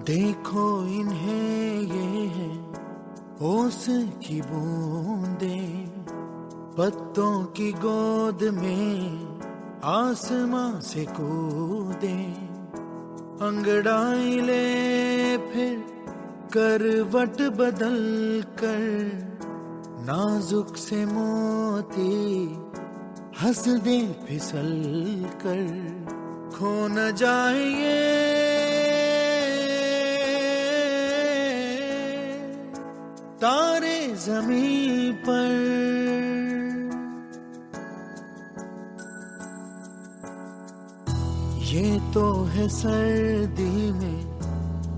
देखो इन्हें ये है ओस की बूंदें, पत्तों की गोद में आसमां से कूदे, अंगड़ाई ले फिर करवट बदल कर, नाजुक से मोती हंस दे फिसल कर, खो न जाए तारे ज़मीं पर। ये तो है सर्दी में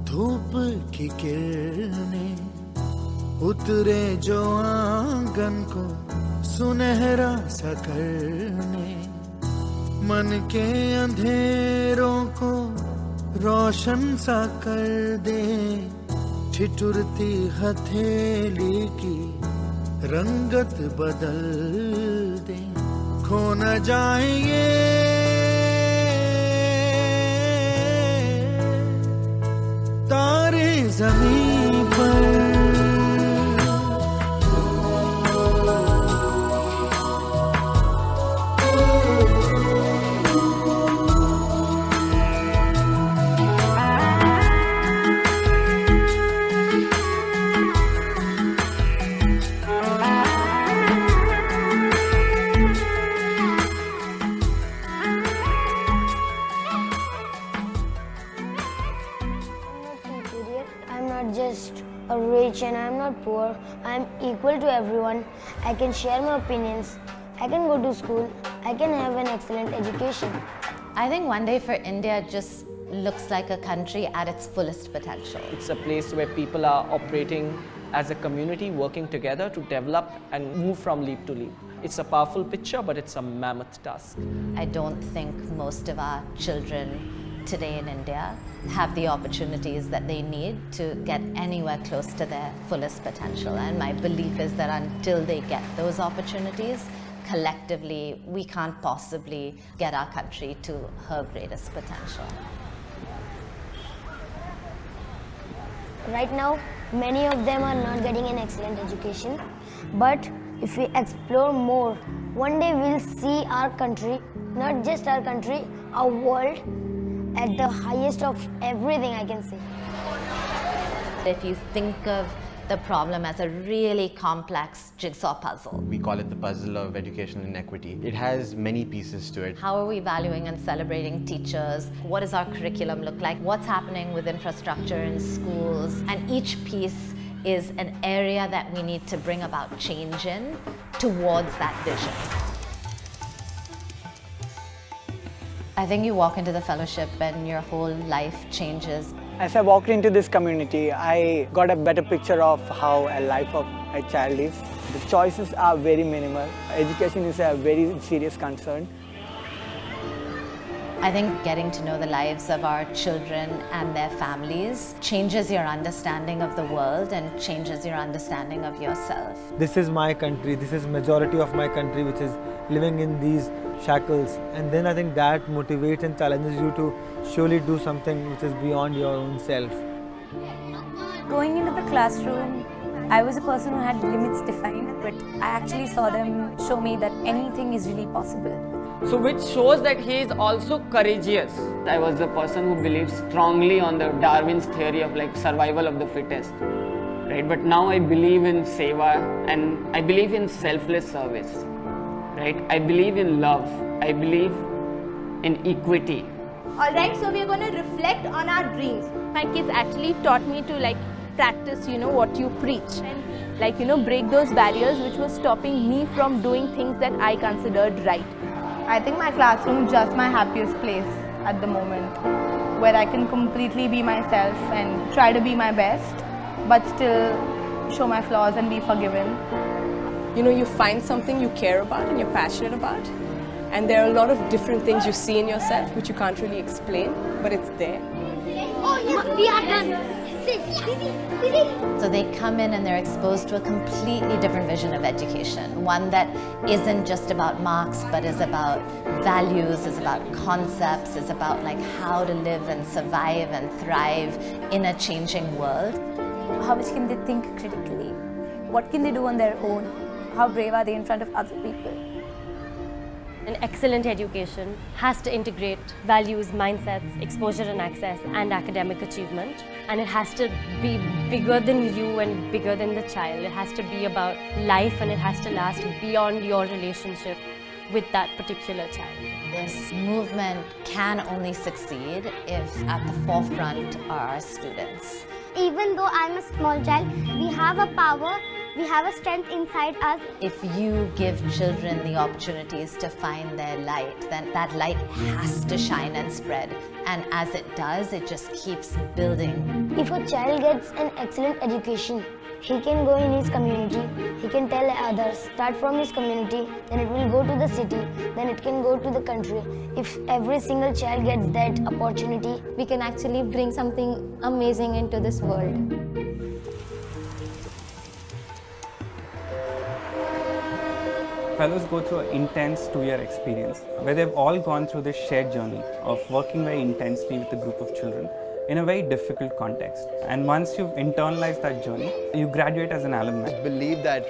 धूप की किरणें, उतरे जो आंगन को सुनहरा सा करने, मन के अंधेरों को रोशन सा कर दे, ठिठुरती हथेली की रंगत बदल दे, खो न जाए तारे ज़मीं पर। I'm not just a rich and I'm not poor. I'm equal to everyone. I can share my opinions. I can go to school. I can have an excellent education. I think one day for India just looks like a country at its fullest potential. It's a place where people are operating as a community, working together to develop and move from leap to leap. It's a powerful picture, but it's a mammoth task. I don't think most of our children today in India have the opportunities that they need to get anywhere close to their fullest potential. And my belief is that until they get those opportunities, collectively, we can't possibly get our country to her greatest potential. Right now, many of them are not getting an excellent education. But if we explore more, one day we'll see our country, not just our country, our world, at the highest of everything I can say. If you think of the problem as a really complex jigsaw puzzle. We call it the puzzle of educational inequity. It has many pieces to it. How are we valuing and celebrating teachers? What does our curriculum look like? What's happening with infrastructure in schools? And each piece is an area that we need to bring about change in towards that vision. I think you walk into the fellowship and your whole life changes. As I walked into this community, I got a better picture of how a life of a child is. The choices are very minimal. Education is a very serious concern. I think getting to know the lives of our children and their families changes your understanding of the world and changes your understanding of yourself. This is my country, this is majority of my country which is living in these shackles, and then I think that motivates and challenges you to surely do something which is beyond your own self. Going into the classroom, I was a person who had limits defined, but I actually saw them show me that anything is really possible. So which shows that he is also courageous. I was a person who believes strongly on the Darwin's theory of like survival of the fittest. Right? But now I believe in seva and I believe in selfless service. Right? I believe in love. I believe in equity. Alright, so we are going to reflect on our dreams. My kids actually taught me to practice, what you preach. And break those barriers which were stopping me from doing things that I considered right. I think my classroom is just my happiest place at the moment, where I can completely be myself and try to be my best, but still show my flaws and be forgiven. You find something you care about and you're passionate about, and there are a lot of different things you see in yourself which you can't really explain, but it's there. Oh, yeah, we are done. So they come in and they're exposed to a completely different vision of education, one that isn't just about marks but is about values, is about concepts, is about how to live and survive and thrive in a changing world. How much can they think critically? What can they do on their own? How brave are they in front of other people? An excellent education has to integrate values, mindsets, exposure and access, and academic achievement. And it has to be bigger than you and bigger than the child. It has to be about life, and it has to last beyond your relationship with that particular child. This movement can only succeed if at the forefront are our students. Even though I'm a small child, we have a power, we have a strength inside us. If you give children the opportunities to find their light, then that light has to shine and spread. And as it does, it just keeps building. If a child gets an excellent education, he can go in his community, he can tell others, start from his community, then it will go to the city, then it can go to the country. If every single child gets that opportunity, we can actually bring something amazing into this world. Fellows go through an intense 2-year experience where they've all gone through this shared journey of working very intensely with a group of children in a very difficult context. And once you've internalized that journey, you graduate as an alumni. I believe that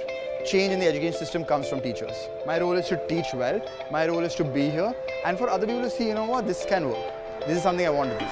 change in the education system comes from teachers. My role is to teach well, my role is to be here, and for other people to see, you know what, this can work. This is something I want to do.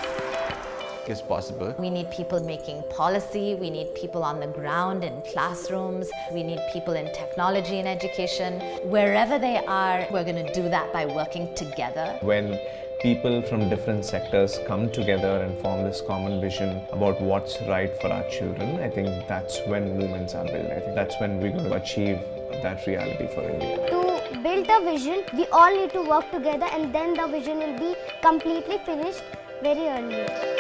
Is possible. We need people making policy, we need people on the ground in classrooms, we need people in technology and education. Wherever they are, we're going to do that by working together. When people from different sectors come together and form this common vision about what's right for our children, I think that's when movements are built. I think that's when we're going to achieve that reality for India. To build a vision, we all need to work together, and then the vision will be completely finished very early.